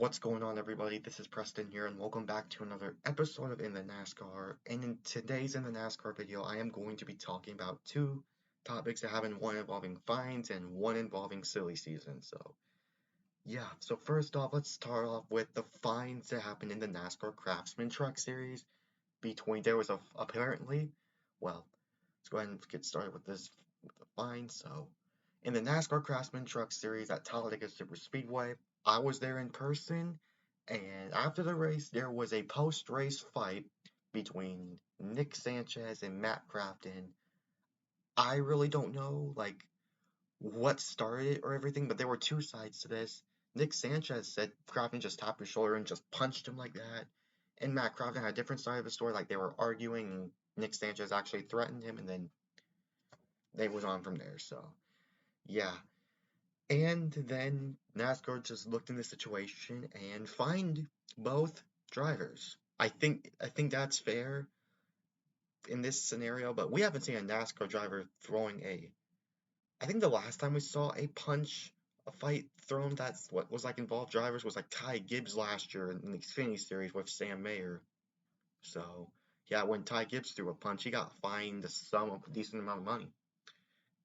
What's going on, everybody? This is Preston here, and welcome back to another episode of In the NASCAR. And in today's In the NASCAR video, I am going to be talking about two topics that have one involving fines and one involving silly season. So first off, let's start off with the fines that happened in the NASCAR Craftsman Truck Series. There was apparently, well, let's go ahead and get started with the fines. So, in the NASCAR Craftsman Truck Series at Talladega Superspeedway, I was there in person, and after the race, there was a post-race fight between Nick Sanchez and Matt Crafton. I really don't know, what started it or everything, but there were two sides to this. Nick Sanchez said Crafton just tapped his shoulder and just punched him like that, and Matt Crafton had a different side of the story, like they were arguing, and Nick Sanchez actually threatened him, and then they was on from there, so, yeah. And then NASCAR just looked in the situation and fined both drivers. I think that's fair in this scenario, but we haven't seen a NASCAR driver throwing a. I think the last time we saw a fight thrown that's what was like involved drivers was like Ty Gibbs last year in the Xfinity series with Sam Mayer. So yeah, when Ty Gibbs threw a punch, he got fined a decent amount of money.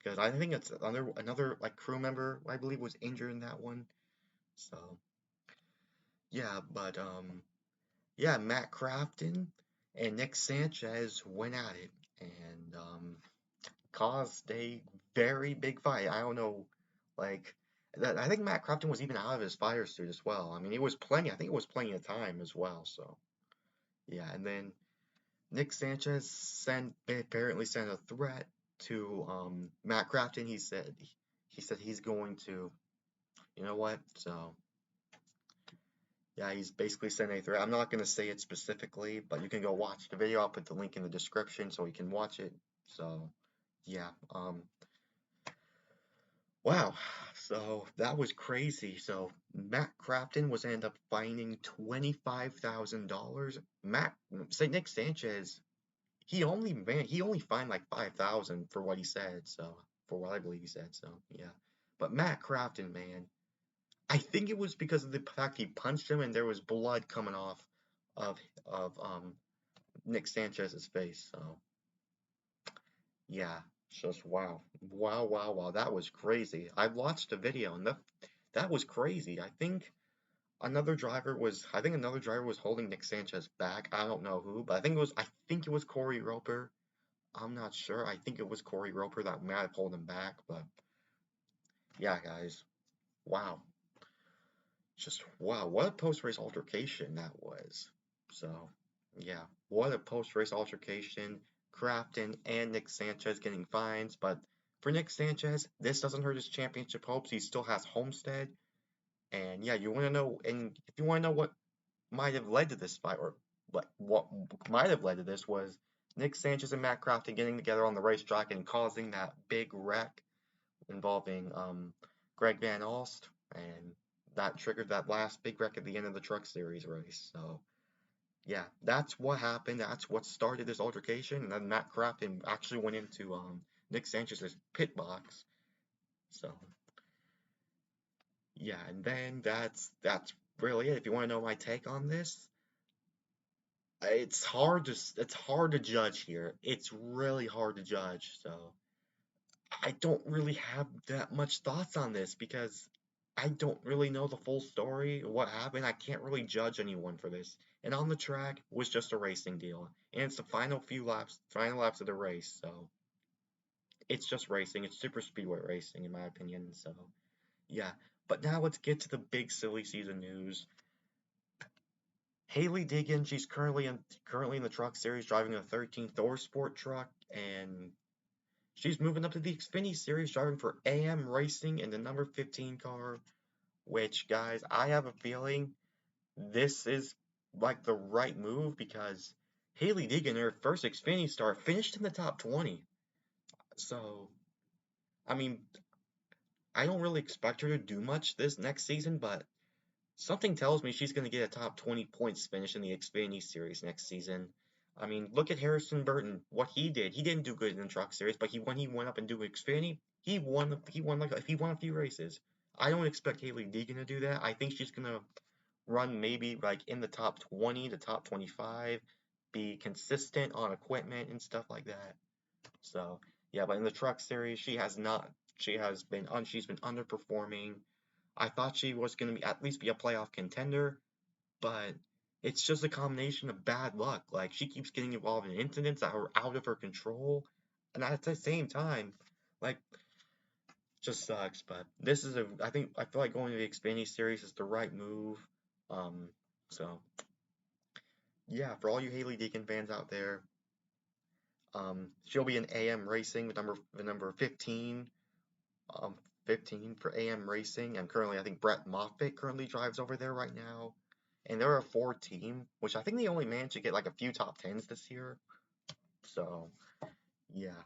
Because I think it's another like crew member I believe was injured in that one. So yeah, but yeah, Matt Crafton and Nick Sanchez went at it and caused a very big fight. I don't know, like that. I think Matt Crafton was even out of his fire suit as well. I mean, it was plenty. I think it was plenty of time as well. So yeah, and then Nick Sanchez apparently sent a threat to Matt Crafton. He said he's going to, you know what? So yeah, he's basically sent a threat. I'm not going to say it specifically, but you can go watch the video. I'll put the link in the description so you can watch it. So yeah, wow. So that was crazy. So Matt Crafton was ended up fining $25,000. Nick Sanchez, he only fined like 5,000 for what he said. So for what I believe he said. So yeah, but Matt Crafton, man, I think it was because of the fact he punched him and there was blood coming off of of Nick Sanchez's face. So yeah, just wow, wow, wow, wow. That was crazy. I watched the video and that was crazy. I think another driver was holding Nick Sanchez back. I don't know who, but I think it was Corey Roper. I'm not sure. I think it was Corey Roper that might have pulled him back, but yeah, guys. Wow. Just wow, what a post-race altercation that was. So, yeah, what a post-race altercation. Crafton and Nick Sanchez getting fines, but for Nick Sanchez, this doesn't hurt his championship hopes. He still has Homestead, and yeah, you want to know, and if you want to know what might have led to this fight, or what might have led to this was Nick Sanchez and Matt Crafton getting together on the racetrack and causing that big wreck involving Greg Van Alst, and that triggered that last big wreck at the end of the Truck Series race. So yeah, that's what happened. That's what started this altercation. And then Matt Crafton actually went into Nick Sanchez's pit box. So yeah, and then that's really it. If you want to know my take on this, it's hard to judge here. It's really hard to judge. So I don't really have that much thoughts on this because I don't really know the full story of what happened. I can't really judge anyone for this. And on the track was just a racing deal. And it's the final laps of the race, so it's just racing. It's super speedway racing in my opinion. So yeah. But now let's get to the big silly season news. Hallie Deagen, she's currently in the truck series driving a 13th Thor Sport truck, and she's moving up to the Xfinity series driving for AM Racing in the number 15 car, which, guys, I have a feeling this is like the right move because Hallie Deagen, her first Xfinity start, finished in the top 20. So, I mean, I don't really expect her to do much this next season, but something tells me she's going to get a top 20 points finish in the Xfinity series next season. I mean, look at Harrison Burton. What he did. He didn't do good in the truck series, but when he went up and do Xfinity, he won a few races. I don't expect Hallie Deagen to do that. I think she's gonna run maybe like in the top 20 to top 25, be consistent on equipment and stuff like that. So yeah, but in the truck series, she has not. She's been underperforming. I thought she was going to be at least be a playoff contender, but it's just a combination of bad luck. Like she keeps getting involved in incidents that are out of her control, and at the same time, like just sucks. But this is I feel like going to the Xfinity series is the right move. Um, so yeah, for all you Haley Deagen fans out there, she'll be in AM Racing with number 15. Um, 15 for AM Racing, and currently I think Brett Moffitt currently drives over there right now. And they're a 4 team, which I think they only managed to get like a few top tens this year. So yeah,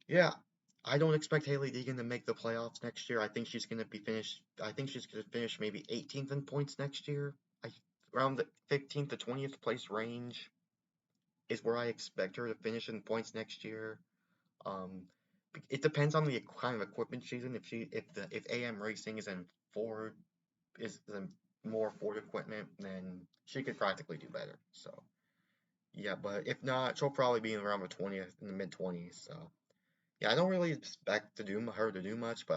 yeah. I don't expect Haley Deegan to make the playoffs next year. I think she's gonna finish maybe 18th in points next year. I Around the 15th to 20th place range is where I expect her to finish in points next year. Um, it depends on the kind of equipment she's in. If AM Racing is in more Ford equipment, then she could practically do better. So yeah, but if not, she'll probably be around the 20th in the mid 20s. So yeah, I don't really expect her to do much, but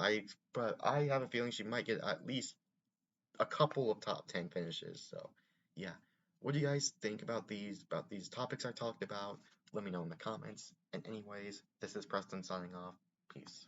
I have a feeling she might get at least a couple of top 10 finishes. So yeah, what do you guys think about these topics I talked about? Let me know in the comments. And anyways, this is Preston signing off. Peace.